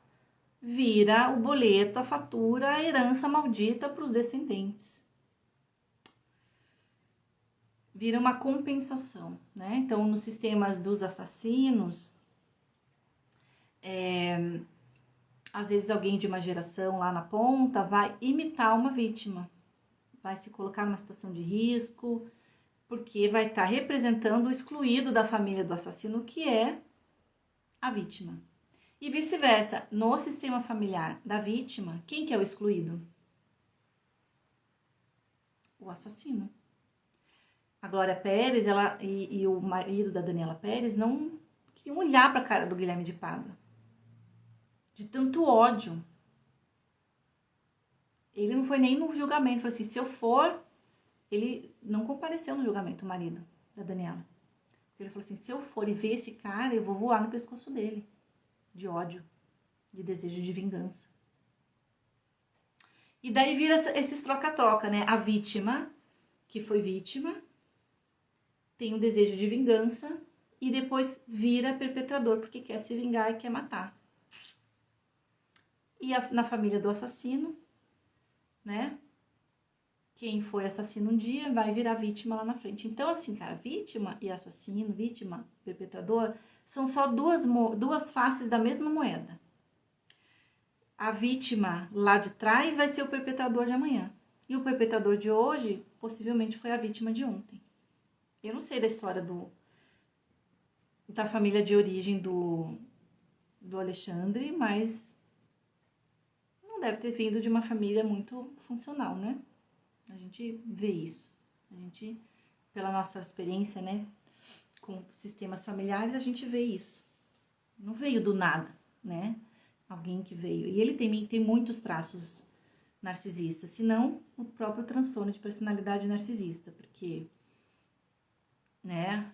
vira o boleto, a fatura, a herança maldita para os descendentes. Vira uma compensação, né? Então, nos sistemas dos assassinos, às vezes alguém de uma geração lá na ponta vai imitar uma vítima, vai se colocar numa situação de risco, porque vai estar representando o excluído da família do assassino, que é a vítima. E vice-versa, no sistema familiar da vítima, quem que é o excluído? O assassino. A Glória Pérez e o marido da Daniela Pérez não queriam olhar para a cara do Guilherme de Pádua. De tanto ódio. Ele não foi nem no julgamento. Falou assim, se eu for... Ele não compareceu no julgamento, o marido da Daniela. Ele falou assim, se eu for e ver esse cara, eu vou voar no pescoço dele. De ódio. De desejo de vingança. E daí vira esses troca-troca, né? A vítima, que foi vítima, tem um desejo de vingança e depois vira perpetrador porque quer se vingar e quer matar. E na família do assassino, né? Quem foi assassino um dia vai virar vítima lá na frente. Então, assim, cara, vítima e assassino, vítima, perpetrador, são só duas faces da mesma moeda. A vítima lá de trás vai ser o perpetrador de amanhã. E o perpetrador de hoje, possivelmente, foi a vítima de ontem. Eu não sei da história da família de origem do Alexandre, mas não deve ter vindo de uma família muito funcional, né? A gente vê isso. A gente, pela nossa experiência, né, com sistemas familiares, a gente vê isso. Não veio do nada, né? Alguém que veio. E ele tem muitos traços narcisistas, senão o próprio transtorno de personalidade narcisista, porque, né,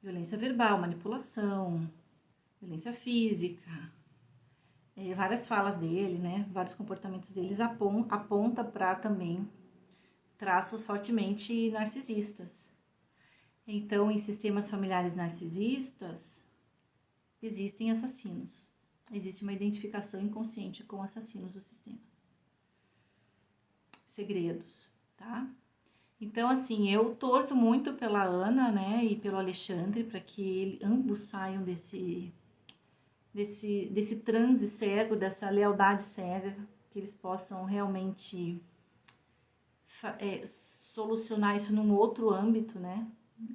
violência verbal, manipulação, violência física, várias falas dele, né, vários comportamentos deles aponta para também traços fortemente narcisistas. Então, em sistemas familiares narcisistas, existem assassinos. Existe uma identificação inconsciente com assassinos do sistema. Segredos, tá? Então, assim, eu torço muito pela Ana, né, e pelo Alexandre, para que ambos saiam desse transe cego, dessa lealdade cega, que eles possam realmente solucionar isso num outro âmbito, né?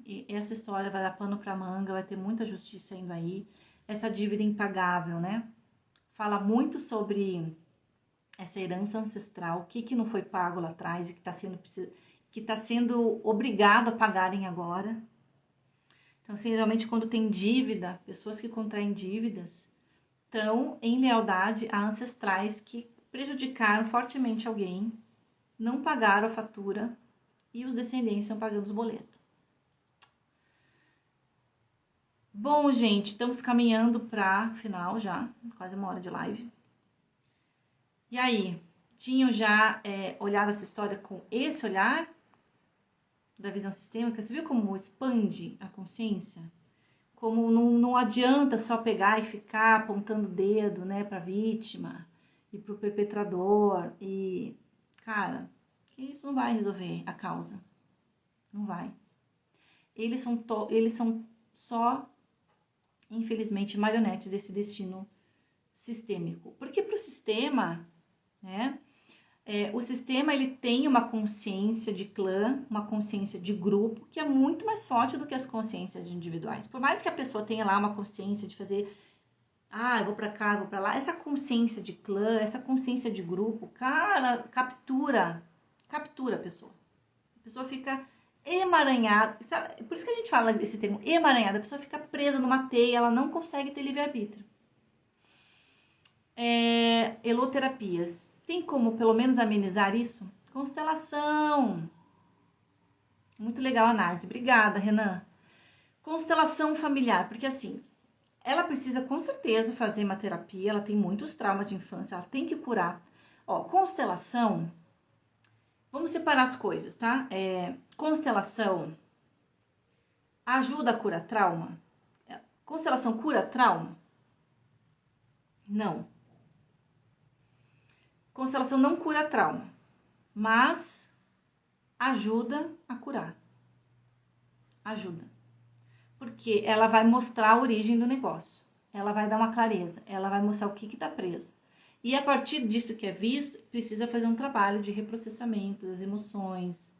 E essa história vai dar pano para manga, vai ter muita justiça indo aí. Essa dívida impagável, né? Fala muito sobre essa herança ancestral, o que não foi pago lá atrás, que está sendo obrigado a pagarem agora. Então, assim, geralmente quando tem dívida, pessoas que contraem dívidas estão em lealdade a ancestrais que prejudicaram fortemente alguém, não pagaram a fatura e os descendentes estão pagando os boletos. Bom, gente, estamos caminhando para final já, quase uma hora de live. E aí, tinham já olhado essa história com esse olhar da visão sistêmica? Você viu como expande a consciência? Como não adianta só pegar e ficar apontando o dedo, né, para a vítima e para o perpetrador. E, cara, isso não vai resolver a causa. Não vai. Eles são só, infelizmente, marionetes desse destino sistêmico. Porque para o sistema, né, o sistema ele tem uma consciência de clã, uma consciência de grupo, que é muito mais forte do que as consciências individuais. Por mais que a pessoa tenha lá uma consciência de fazer, eu vou para cá, eu vou para lá, essa consciência de clã, essa consciência de grupo, cara, captura a pessoa. A pessoa fica emaranhada, sabe? Por isso que a gente fala esse termo, emaranhada. A pessoa fica presa numa teia, ela não consegue ter livre-arbítrio. Eloterapias. tem como pelo menos amenizar isso? Constelação. Muito legal a análise. Obrigada, Renan. Constelação familiar, porque assim, ela precisa com certeza fazer uma terapia, ela tem muitos traumas de infância, ela tem que curar. Ó, constelação, vamos separar as coisas, tá? Constelação ajuda a curar trauma? Constelação cura trauma? Não. Constelação não cura trauma, mas ajuda a curar. Ajuda. Porque ela vai mostrar a origem do negócio. Ela vai dar uma clareza. Ela vai mostrar o que está preso. E a partir disso que é visto, precisa fazer um trabalho de reprocessamento das emoções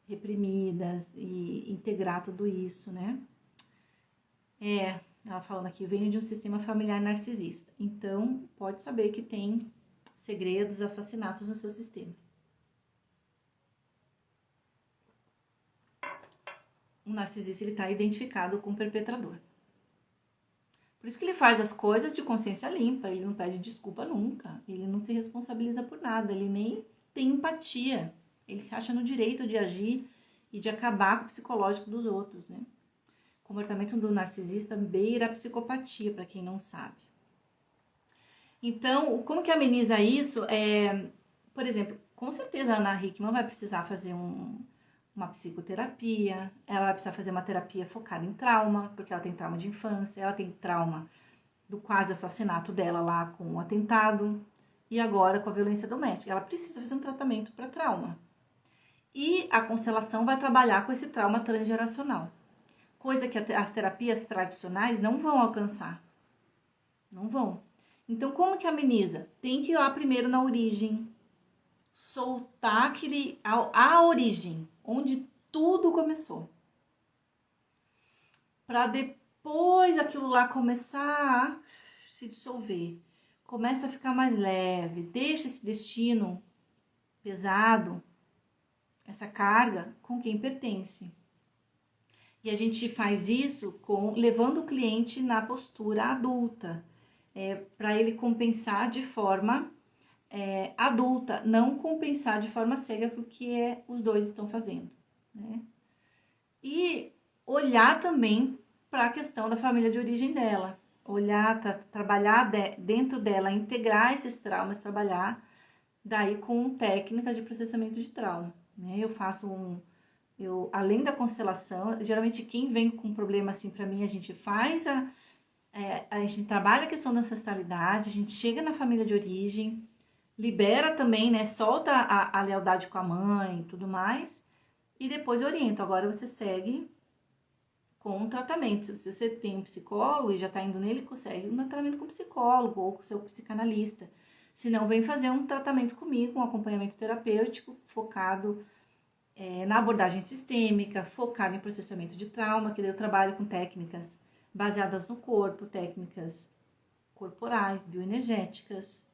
reprimidas e integrar tudo isso, né? Ela falando aqui, venho de um sistema familiar narcisista. Então, pode saber que tem segredos, assassinatos no seu sistema. O narcisista está identificado com o perpetrador. Por isso que ele faz as coisas de consciência limpa, ele não pede desculpa nunca, ele não se responsabiliza por nada, ele nem tem empatia, ele se acha no direito de agir e de acabar com o psicológico dos outros, né? O comportamento do narcisista beira a psicopatia, para quem não sabe. Então, como que ameniza isso? Por exemplo, com certeza a Ana Hickman vai precisar fazer uma psicoterapia, ela vai precisar fazer uma terapia focada em trauma, porque ela tem trauma de infância, ela tem trauma do quase assassinato dela lá com o atentado, e agora com a violência doméstica. Ela precisa fazer um tratamento para trauma. E a constelação vai trabalhar com esse trauma transgeracional, coisa que as terapias tradicionais não vão alcançar. Não vão. Então, como que ameniza? Tem que ir lá primeiro na origem, soltar a origem, onde tudo começou. Para depois aquilo lá começar a se dissolver. Começa a ficar mais leve, deixa esse destino pesado, essa carga, com quem pertence. E a gente faz isso levando o cliente na postura adulta, para ele compensar de forma adulta, não compensar de forma cega com o que os dois estão fazendo, né? E olhar também para a questão da família de origem dela, olhar, trabalhar dentro dela, integrar esses traumas, trabalhar daí com técnicas de processamento de trauma, né? Além da constelação, geralmente quem vem com problema assim para mim, a gente faz a gente trabalha a questão da ancestralidade, a gente chega na família de origem, libera também, né? Solta a lealdade com a mãe e tudo mais, e depois orienta. Agora você segue com um tratamento. Se você tem um psicólogo e já está indo nele, consegue um tratamento com psicólogo ou com seu psicanalista. Se não, vem fazer um tratamento comigo, um acompanhamento terapêutico focado na abordagem sistêmica, focado em processamento de trauma, que daí eu trabalho com técnicas baseadas no corpo, técnicas corporais, bioenergéticas,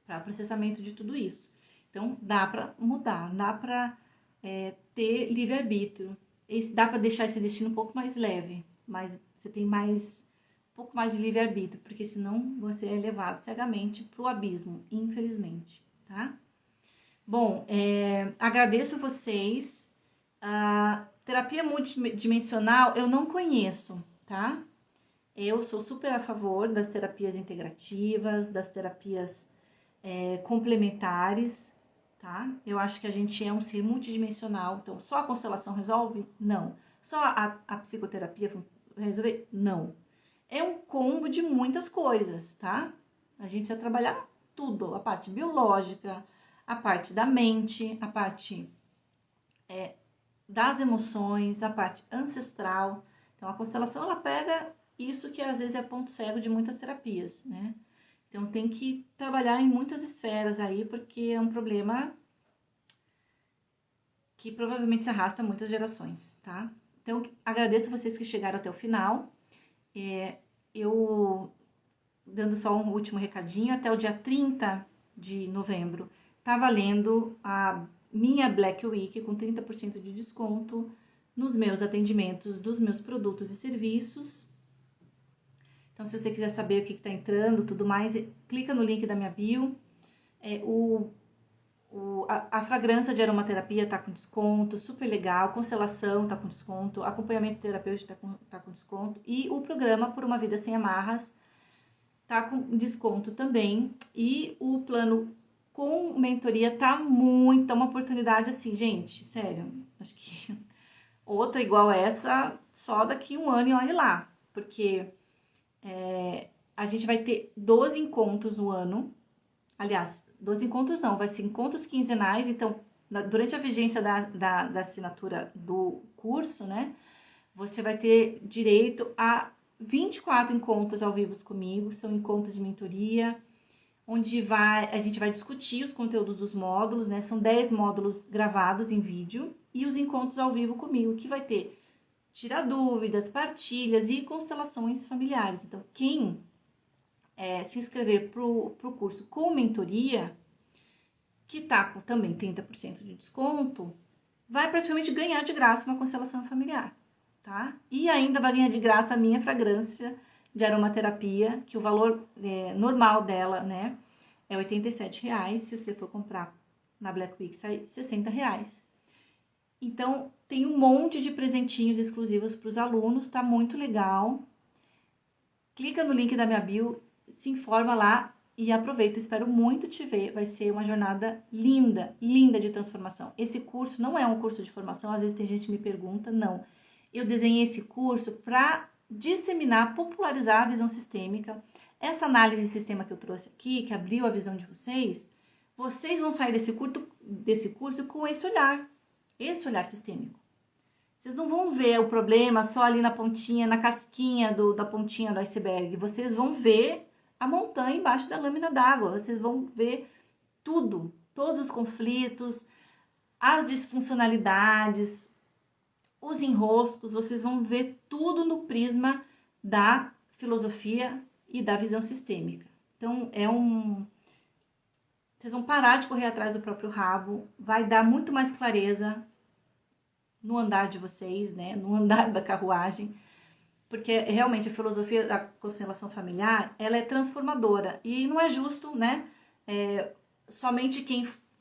para processamento de tudo isso. Então, dá para mudar, dá para ter livre-arbítrio, dá para deixar esse destino um pouco mais leve, mas você tem um pouco mais de livre-arbítrio, porque senão você é levado cegamente para o abismo, infelizmente, tá? Bom, agradeço vocês. A terapia multidimensional eu não conheço, tá? Eu sou super a favor das terapias integrativas, das terapias complementares, tá? Eu acho que a gente é um ser multidimensional, então só a constelação resolve? Não. Só a psicoterapia vai resolver? Não. É um combo de muitas coisas, tá? A gente precisa trabalhar tudo, a parte biológica, a parte da mente, a parte das emoções, a parte ancestral. Então, a constelação, ela pega isso que às vezes é ponto cego de muitas terapias, né? Então, tem que trabalhar em muitas esferas aí, porque é um problema que provavelmente se arrasta muitas gerações, tá? Então, agradeço vocês que chegaram até o final. Eu, dando só um último recadinho, até o dia 30 de novembro, tá valendo a minha Black Week com 30% de desconto nos meus atendimentos dos meus produtos e serviços. Então, se você quiser saber o que está entrando, tudo mais, clica no link da minha bio A fragrância de aromaterapia está com desconto, super legal, constelação está com desconto, acompanhamento terapêutico tá com desconto, e o programa Por uma Vida Sem Amarras tá com desconto também, e o plano com mentoria tá uma oportunidade assim, gente, sério, acho que outra igual essa só daqui um ano e olhe lá, porque a gente vai ter 12 encontros no ano. Aliás, 12 encontros não, vai ser encontros quinzenais, então, durante a vigência da assinatura do curso, né, você vai ter direito a 24 encontros ao vivo comigo, são encontros de mentoria, onde a gente vai discutir os conteúdos dos módulos, né, são 10 módulos gravados em vídeo, e os encontros ao vivo comigo, que vai ter tirar dúvidas, partilhas e constelações familiares. Então, quem se inscrever para o curso com mentoria, que está com também 30% de desconto, vai praticamente ganhar de graça uma constelação familiar, tá? E ainda vai ganhar de graça a minha fragrância de aromaterapia, que o valor normal dela, né, é R$ 87,00. Se você for comprar na Black Week, sai R$ 60,00. Então, tem um monte de presentinhos exclusivos para os alunos, tá muito legal. Clica no link da minha bio, se informa lá e aproveita. Espero muito te ver. Vai ser uma jornada linda, linda de transformação. Esse curso não é um curso de formação, às vezes tem gente que me pergunta, não. Eu desenhei esse curso para disseminar, popularizar a visão sistêmica. Essa análise de sistema que eu trouxe aqui, que abriu a visão de vocês vão sair desse curso com esse olhar sistêmico. Vocês não vão ver o problema só ali na pontinha, na casquinha da pontinha do iceberg. Vocês vão ver a montanha embaixo da lâmina d'água. Vocês vão ver tudo, todos os conflitos, as disfuncionalidades, os enroscos. Vocês vão ver tudo no prisma da filosofia e da visão sistêmica. Então, vocês vão parar de correr atrás do próprio rabo. Vai dar muito mais clareza no andar de vocês, né? No andar da carruagem, porque realmente a filosofia da constelação familiar, ela é transformadora, e não é justo, né? Somente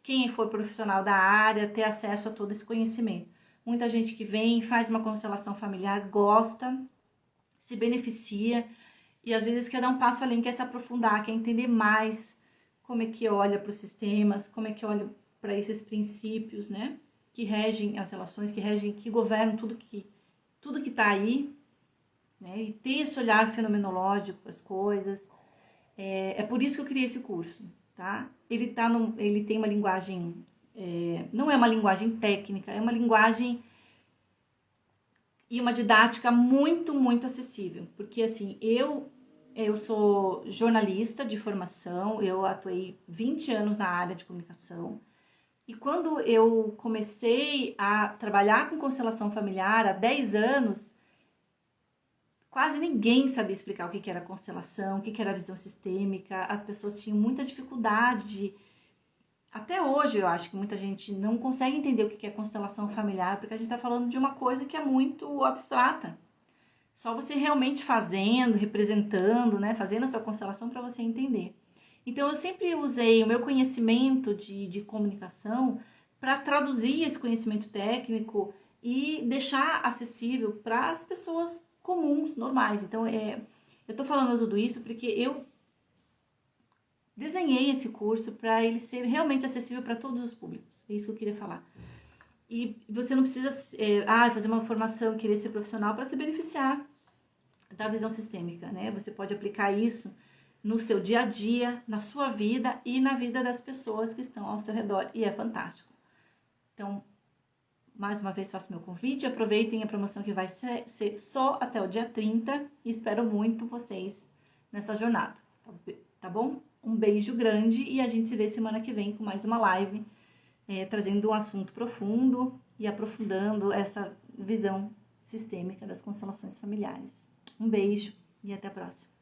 quem for profissional da área ter acesso a todo esse conhecimento. Muita gente que vem, faz uma constelação familiar, gosta, se beneficia, e às vezes quer dar um passo além, quer se aprofundar, quer entender mais como é que olha para os sistemas, como é que olha para esses princípios, né? Que regem as relações, que governam tudo que está aí, né? E ter esse olhar fenomenológico para as coisas. É por isso que eu criei esse curso, tá? Ele tem uma linguagem, não é uma linguagem técnica, é uma linguagem e uma didática muito, muito acessível. Porque, assim, eu sou jornalista de formação, eu atuei 20 anos na área de comunicação. E quando eu comecei a trabalhar com constelação familiar há 10 anos, quase ninguém sabia explicar o que era constelação, o que era visão sistêmica. As pessoas tinham muita dificuldade. Até hoje eu acho que muita gente não consegue entender o que é constelação familiar, porque a gente está falando de uma coisa que é muito abstrata. Só você realmente fazendo, representando, né, fazendo a sua constelação para você entender. Então, eu sempre usei o meu conhecimento de comunicação para traduzir esse conhecimento técnico e deixar acessível para as pessoas comuns, normais. Então, eu estou falando tudo isso porque eu desenhei esse curso para ele ser realmente acessível para todos os públicos. É isso que eu queria falar. E você não precisa fazer uma formação e querer ser profissional para se beneficiar da visão sistêmica, né? Você pode aplicar isso no seu dia a dia, na sua vida e na vida das pessoas que estão ao seu redor. E é fantástico. Então, mais uma vez faço meu convite. Aproveitem a promoção que vai ser só até o dia 30. E espero muito vocês nessa jornada. Tá bom? Um beijo grande e a gente se vê semana que vem com mais uma live, trazendo um assunto profundo e aprofundando essa visão sistêmica das constelações familiares. Um beijo e até a próxima.